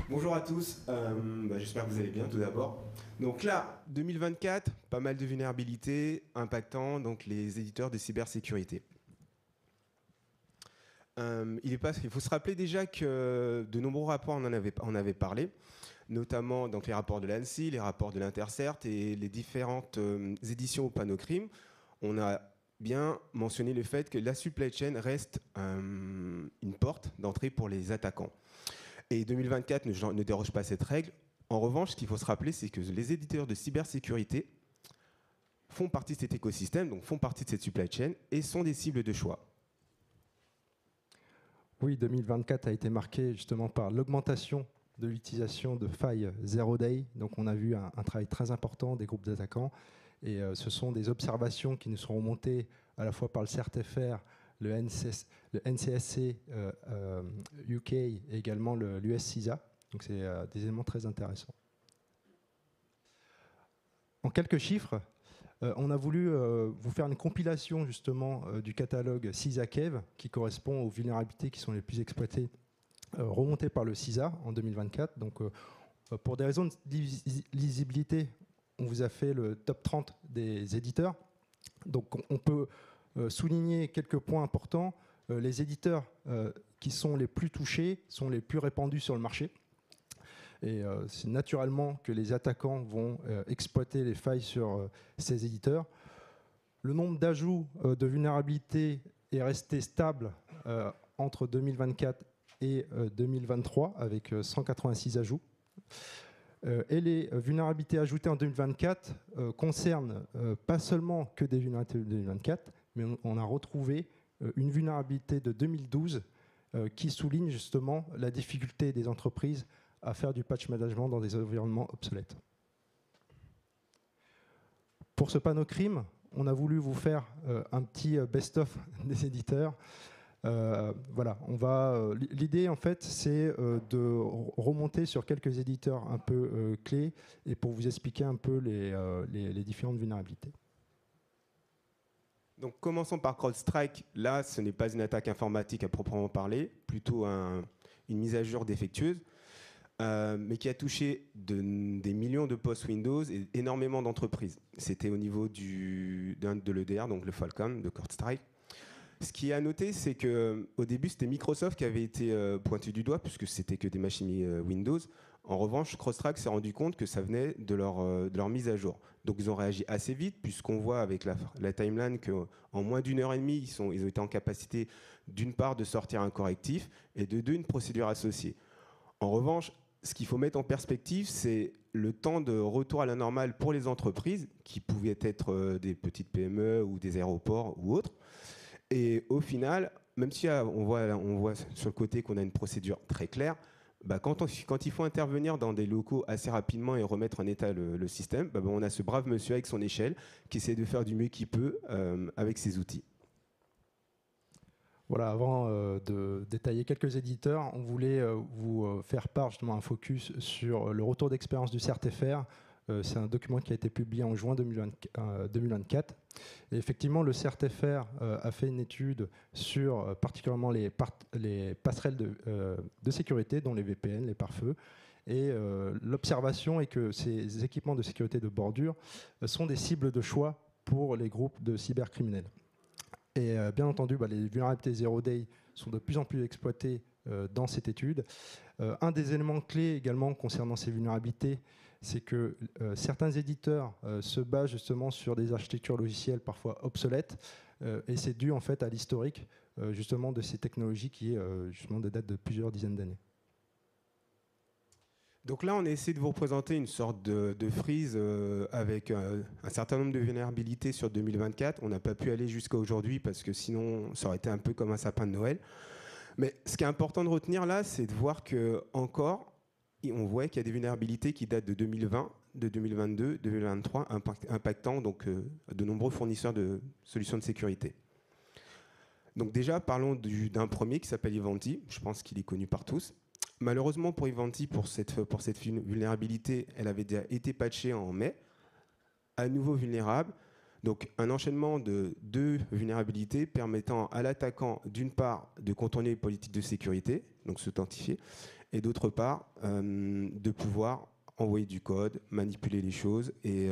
Bonjour à tous, j'espère que vous allez bien tout d'abord. Donc là, 2024, pas mal de vulnérabilités impactant donc, les éditeurs de cybersécurité. Il faut se rappeler déjà que de nombreux rapports en avaient parlé, notamment donc, les rapports de l'ANSSI, les rapports de l'Intercert et les différentes éditions au Panocrime. On a bien mentionné le fait que la supply chain reste une porte d'entrée pour les attaquants. Et 2024 ne déroge pas à cette règle. En revanche, ce qu'il faut se rappeler, c'est que les éditeurs de cybersécurité font partie de cet écosystème, donc font partie de cette supply chain et sont des cibles de choix. Oui, 2024 a été marqué justement par l'augmentation de l'utilisation de failles Zero Day. Donc on a vu un travail très important des groupes d'attaquants. Et ce sont des observations qui nous sont remontées à la fois par le CERT-FR, le NCSC UK et également l'US CISA. Donc c'est des éléments très intéressants. En quelques chiffres, on a voulu vous faire une compilation justement du catalogue CISA-KEV qui correspond aux vulnérabilités qui sont les plus exploitées remontées par le CISA en 2024. Donc pour des raisons de lisibilité, on vous a fait le top 30 des éditeurs. Donc on peut souligner quelques points importants. Les éditeurs qui sont les plus touchés sont les plus répandus sur le marché. Et c'est naturellement que les attaquants vont exploiter les failles sur ces éditeurs. Le nombre d'ajouts de vulnérabilité est resté stable entre 2024 et 2023 avec 186 ajouts. Et les vulnérabilités ajoutées en 2024 concernent pas seulement que des vulnérabilités de 2024, mais on a retrouvé une vulnérabilité de 2012 qui souligne justement la difficulté des entreprises à faire du patch management dans des environnements obsolètes. Pour ce Panocrime, on a voulu vous faire un petit best-of des éditeurs. Voilà, l'idée en fait, c'est de remonter sur quelques éditeurs un peu clés et pour vous expliquer un peu les différentes vulnérabilités. Donc commençons par CrowdStrike. Là, ce n'est pas une attaque informatique à proprement parler, plutôt une mise à jour défectueuse. Mais qui a touché des millions de postes Windows et énormément d'entreprises. C'était au niveau de l'EDR, donc le Falcon, de CrowdStrike. Ce qui est à noter, c'est qu'au début, c'était Microsoft qui avait été pointé du doigt, puisque c'était que des machines Windows. En revanche, CrowdStrike s'est rendu compte que ça venait de leur mise à jour. Donc ils ont réagi assez vite, puisqu'on voit avec la timeline qu'en moins d'une heure et demie, ils ont été en capacité, d'une part, de sortir un correctif, et de deux, une procédure associée. En revanche, ce qu'il faut mettre en perspective, c'est le temps de retour à la normale pour les entreprises, qui pouvaient être des petites PME ou des aéroports ou autres. Et au final, même si on voit sur le côté qu'on a une procédure très claire, quand il faut intervenir dans des locaux assez rapidement et remettre en état le système, on a ce brave monsieur avec son échelle qui essaie de faire du mieux qu'il peut avec ses outils. Voilà, avant de détailler quelques éditeurs, on voulait vous faire part justement un focus sur le retour d'expérience du CERT-FR. C'est un document qui a été publié en juin 2024. Et effectivement, le CERT-FR a fait une étude sur particulièrement les passerelles de sécurité, dont les VPN, les pare-feux. Et l'observation est que ces équipements de sécurité de bordure sont des cibles de choix pour les groupes de cybercriminels. Et bien entendu, les vulnérabilités Zero Day sont de plus en plus exploitées dans cette étude. Un des éléments clés également concernant ces vulnérabilités, c'est que certains éditeurs se basent justement sur des architectures logicielles parfois obsolètes, et c'est dû en fait à l'historique justement de ces technologies qui est justement de date de plusieurs dizaines d'années. Donc là, on a essayé de vous représenter une sorte de frise avec un certain nombre de vulnérabilités sur 2024. On n'a pas pu aller jusqu'à aujourd'hui parce que sinon, ça aurait été un peu comme un sapin de Noël. Mais ce qui est important de retenir là, c'est de voir qu'encore, on voit qu'il y a des vulnérabilités qui datent de 2020, de 2022, 2023, impactant donc, de nombreux fournisseurs de solutions de sécurité. Donc déjà, parlons d'un premier qui s'appelle Ivanti. Je pense qu'il est connu par tous. Malheureusement pour Ivanti, pour cette vulnérabilité, elle avait déjà été patchée en mai, à nouveau vulnérable. Donc un enchaînement de deux vulnérabilités permettant à l'attaquant d'une part de contourner les politiques de sécurité, donc s'authentifier, et d'autre part de pouvoir envoyer du code, manipuler les choses et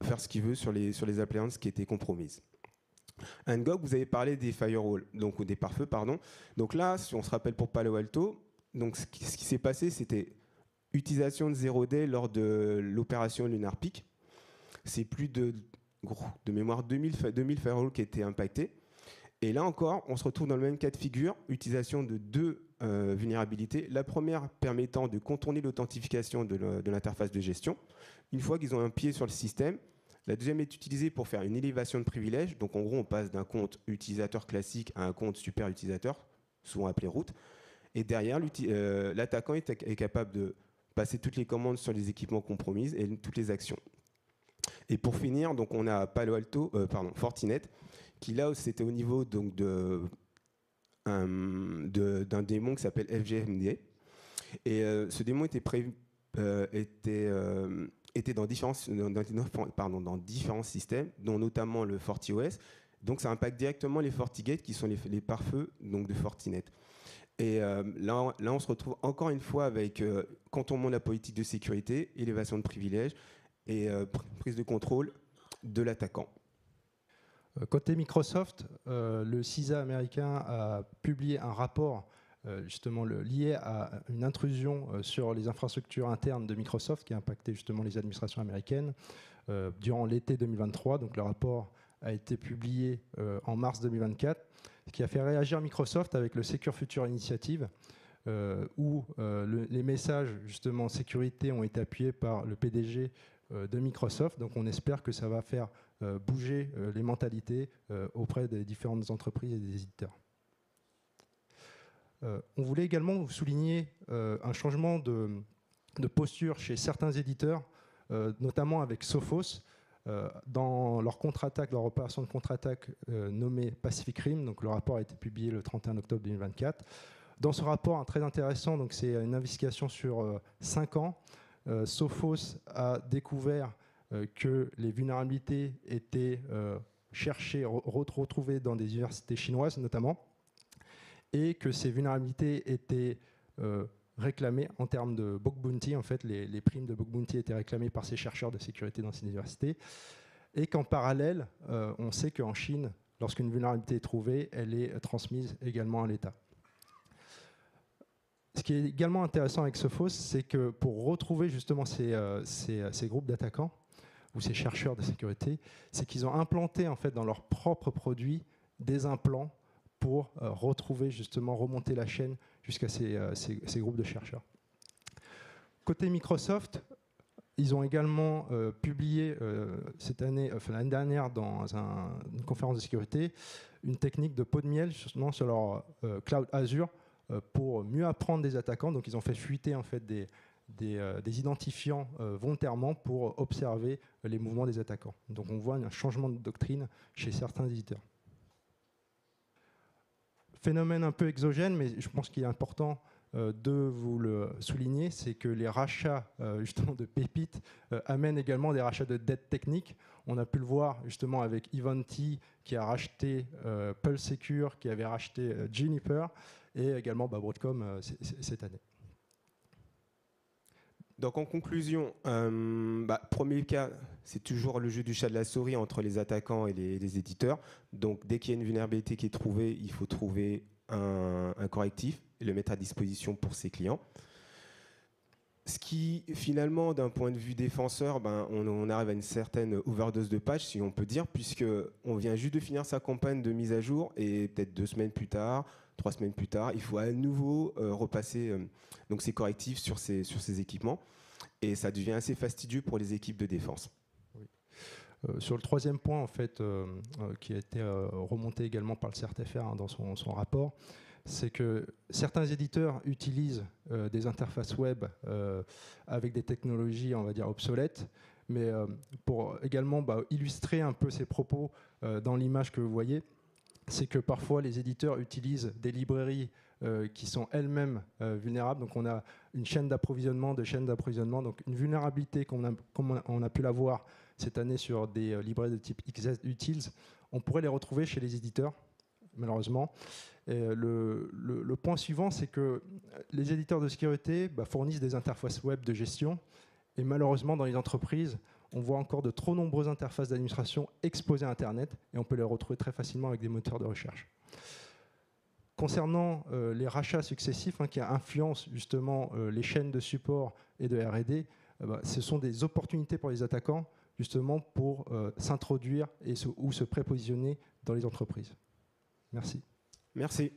faire ce qu'il veut sur les appliances qui étaient compromises. Ngog, vous avez parlé des firewalls, donc, ou des pare-feux, pardon. Donc là, si on se rappelle pour Palo Alto, donc ce qui s'est passé, c'était utilisation de 0D lors de l'opération Lunar Peak. C'est plus de mémoire 2000 firewalls qui étaient impactés. Et là encore, on se retrouve dans le même cas de figure, utilisation de deux vulnérabilités. La première permettant de contourner l'authentification de l'interface de gestion. Une fois qu'ils ont un pied sur le système, la deuxième est utilisée pour faire une élévation de privilèges. Donc en gros, on passe d'un compte utilisateur classique à un compte super utilisateur, souvent appelé root. Et derrière, l'attaquant est capable de passer toutes les commandes sur les équipements compromises et toutes les actions. Et pour finir, donc on a Fortinet, qui là, c'était au niveau donc d'un démon qui s'appelle FGMD. Et ce démon était dans différents systèmes, dont notamment le FortiOS. Donc ça impacte directement les FortiGate, qui sont les pare-feux donc de Fortinet. Et là, on se retrouve encore une fois avec contournement de la politique de sécurité, élévation de privilèges et prise de contrôle de l'attaquant. Côté Microsoft, le CISA américain a publié un rapport justement lié à une intrusion sur les infrastructures internes de Microsoft qui a impacté justement les administrations américaines durant l'été 2023. Donc le rapport a été publié en mars 2024, ce qui a fait réagir Microsoft avec le Secure Future Initiative, où les messages justement sécurité ont été appuyés par le PDG de Microsoft. Donc on espère que ça va faire bouger les mentalités auprès des différentes entreprises et des éditeurs. On voulait également vous souligner un changement de posture chez certains éditeurs, notamment avec Sophos, dans leur contre-attaque, leur opération de contre-attaque nommée Pacific Rim. Donc le rapport a été publié le 31 octobre 2024. Dans ce rapport, très intéressant, donc c'est une investigation sur 5 ans. Sophos a découvert que les vulnérabilités étaient cherchées, retrouvées dans des universités chinoises notamment, et que ces vulnérabilités étaient réclamées en termes de bug bounty. En fait, les primes de bug bounty étaient réclamées par ces chercheurs de sécurité dans ces universités, et qu'en parallèle, on sait qu'en Chine, lorsqu'une vulnérabilité est trouvée, elle est transmise également à l'État. Ce qui est également intéressant avec Sophos, c'est que pour retrouver justement ces groupes d'attaquants ou ces chercheurs de sécurité, c'est qu'ils ont implanté en fait dans leurs propres produits des implants pour retrouver justement, remonter la chaîne jusqu'à ces groupes de chercheurs. Côté Microsoft, ils ont également publié l'année dernière dans une conférence de sécurité une technique de pot de miel justement sur leur cloud Azure pour mieux apprendre des attaquants. Donc ils ont fait fuiter en fait des identifiants volontairement pour observer les mouvements des attaquants. Donc on voit un changement de doctrine chez certains éditeurs. Phénomène un peu exogène, mais je pense qu'il est important de vous le souligner, c'est que les rachats justement de pépites amènent également des rachats de dettes techniques. On a pu le voir justement avec Ivanti qui a racheté Pulse Secure, qui avait racheté Juniper, et également Broadcom cette année. Donc en conclusion, premier cas, c'est toujours le jeu du chat de la souris entre les attaquants et les éditeurs. Donc dès qu'il y a une vulnérabilité qui est trouvée, il faut trouver un correctif et le mettre à disposition pour ses clients. Ce qui, finalement, d'un point de vue défenseur, on arrive à une certaine overdose de patch, si on peut dire, puisqu'on vient juste de finir sa campagne de mise à jour et peut-être 2 semaines plus tard, 3 semaines plus tard, il faut à nouveau repasser donc ces correctifs sur ces équipements. Et ça devient assez fastidieux pour les équipes de défense. Oui. Sur le troisième point, en fait, qui a été remonté également par le CERT-FR dans son rapport, c'est que certains éditeurs utilisent des interfaces web avec des technologies, on va dire, obsolètes, mais pour également illustrer un peu ces propos dans l'image que vous voyez, c'est que parfois les éditeurs utilisent des librairies qui sont elles-mêmes vulnérables. Donc on a une chaîne d'approvisionnement, donc une vulnérabilité comme on a pu la voir cette année sur des librairies de type XUtils. On pourrait les retrouver chez les éditeurs, malheureusement. Et le point suivant, c'est que les éditeurs de sécurité fournissent des interfaces web de gestion, et malheureusement, dans les entreprises, on voit encore de trop nombreuses interfaces d'administration exposées à Internet, et on peut les retrouver très facilement avec des moteurs de recherche. Concernant les rachats successifs qui influencent justement les chaînes de support et de R&D, ce sont des opportunités pour les attaquants justement pour s'introduire ou se prépositionner dans les entreprises. Merci. Merci.